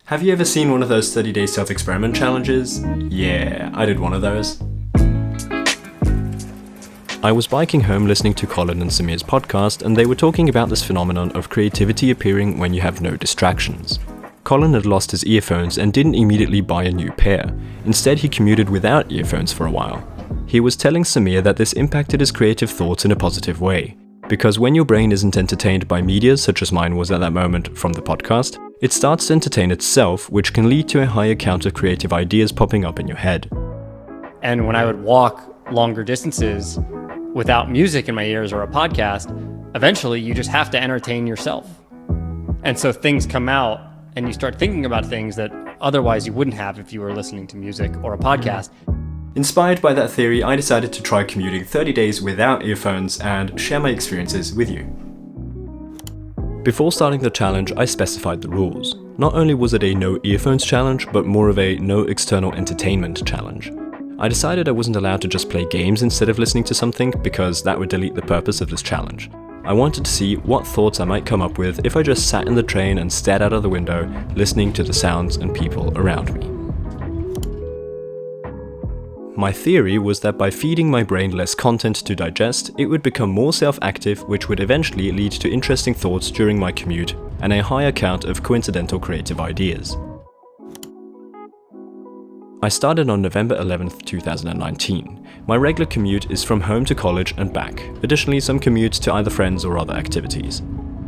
Have you ever seen one of those 30-day self-experiment challenges? Yeah, I did one of those. I was biking home listening to Colin and Samir's podcast, and they were talking about this phenomenon of creativity appearing when you have no distractions. Colin had lost his earphones and didn't immediately buy a new pair. Instead, he commuted without earphones for a while. He was telling Samir that this impacted his creative thoughts in a positive way. Because when your brain isn't entertained by media, such as mine was at that moment from the podcast, it starts to entertain itself, which can lead to a higher count of creative ideas popping up in your head. And when I would walk longer distances without music in my ears or a podcast, eventually you just have to entertain yourself. And so things come out and you start thinking about things that otherwise you wouldn't have if you were listening to music or a podcast. Inspired by that theory, I decided to try commuting 30 days without earphones and share my experiences with you. Before starting the challenge, I specified the rules. Not only was it a no earphones challenge, but more of a no external entertainment challenge. I decided I wasn't allowed to just play games instead of listening to something, because that would delete the purpose of this challenge. I wanted to see what thoughts I might come up with if I just sat in the train and stared out of the window, listening to the sounds and people around me. My theory was that by feeding my brain less content to digest, it would become more self-active, which would eventually lead to interesting thoughts during my commute and a higher count of coincidental creative ideas. I started on November 11th, 2019. My regular commute is from home to college and back, additionally some commutes to either friends or other activities.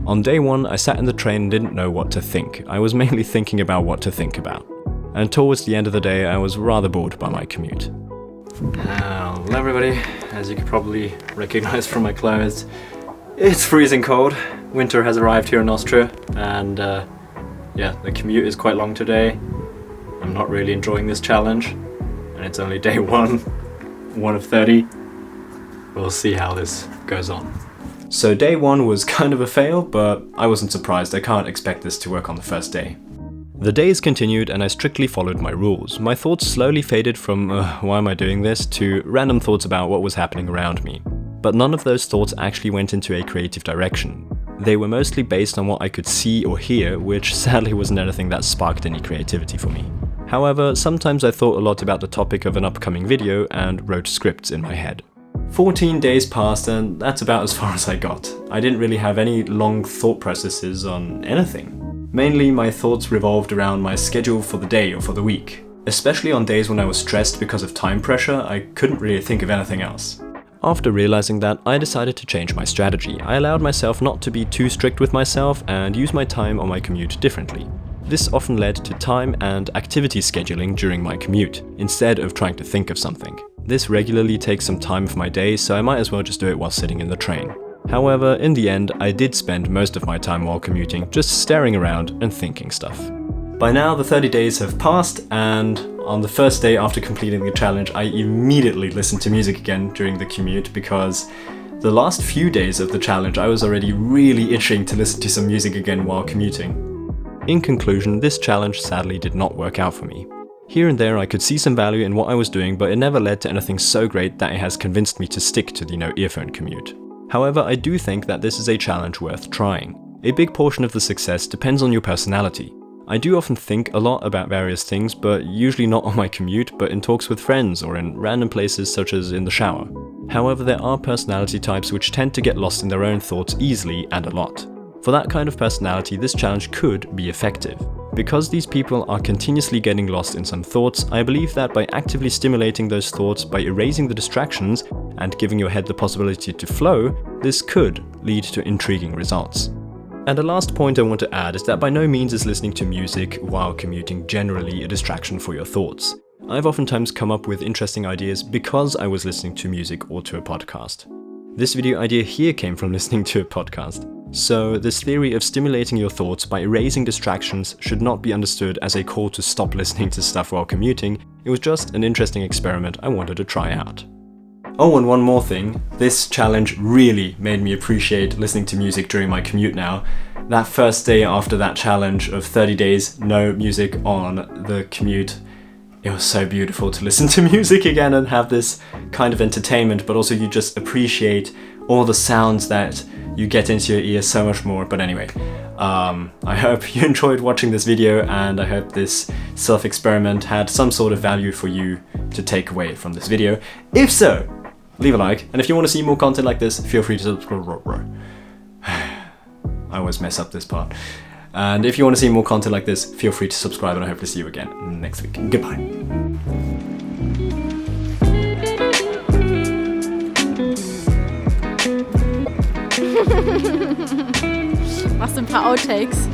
On day one, I sat in the train and didn't know what to think. I was mainly thinking about what to think about. And towards the end of the day, I was rather bored by my commute. Hello everybody, as you can probably recognize from my clothes, it's freezing cold. Winter has arrived here in Austria, and the commute is quite long today. I'm not really enjoying this challenge, and it's only day one of 30. We'll see how this goes on. So day one was kind of a fail, but I wasn't surprised. I can't expect this to work on the first day. The days continued and I strictly followed my rules. My thoughts slowly faded from, why am I doing this, to random thoughts about what was happening around me. But none of those thoughts actually went into a creative direction. They were mostly based on what I could see or hear, which sadly wasn't anything that sparked any creativity for me. However, sometimes I thought a lot about the topic of an upcoming video and wrote scripts in my head. 14 days passed and that's about as far as I got. I didn't really have any long thought processes on anything. Mainly, my thoughts revolved around my schedule for the day or for the week. Especially on days when I was stressed because of time pressure, I couldn't really think of anything else. After realizing that, I decided to change my strategy. I allowed myself not to be too strict with myself and use my time on my commute differently. This often led to time and activity scheduling during my commute, instead of trying to think of something. This regularly takes some time of my day, so I might as well just do it while sitting in the train. However, in the end, I did spend most of my time while commuting just staring around and thinking stuff. By now, the 30 days have passed, and on the first day after completing the challenge, I immediately listened to music again during the commute, because the last few days of the challenge I was already really itching to listen to some music again while commuting. In conclusion, this challenge sadly did not work out for me. Here and there I could see some value in what I was doing, but it never led to anything so great that it has convinced me to stick to the no earphone commute. However, I do think that this is a challenge worth trying. A big portion of the success depends on your personality. I do often think a lot about various things, but usually not on my commute, but in talks with friends or in random places such as in the shower. However, there are personality types which tend to get lost in their own thoughts easily and a lot. For that kind of personality, this challenge could be effective. Because these people are continuously getting lost in some thoughts, I believe that by actively stimulating those thoughts, by erasing the distractions, and giving your head the possibility to flow, this could lead to intriguing results. And a last point I want to add is that by no means is listening to music while commuting generally a distraction for your thoughts. I've oftentimes come up with interesting ideas because I was listening to music or to a podcast. This video idea here came from listening to a podcast. So, this theory of stimulating your thoughts by erasing distractions should not be understood as a call to stop listening to stuff while commuting. It was just an interesting experiment I wanted to try out. Oh, and one more thing. This challenge really made me appreciate listening to music during my commute now. That first day after that challenge of 30 days, no music on the commute, it was so beautiful to listen to music again and have this kind of entertainment, but also you just appreciate all the sounds that you get into your ears so much more. But anyway, I hope you enjoyed watching this video, and I hope this self-experiment had some sort of value for you to take away from this video. If so, leave a like, and if you want to see more content like this, feel free to subscribe. I always mess up this part. And if you want to see more content like this, feel free to subscribe, and I hope to see you again next week. Goodbye. Machst du ein paar Outtakes?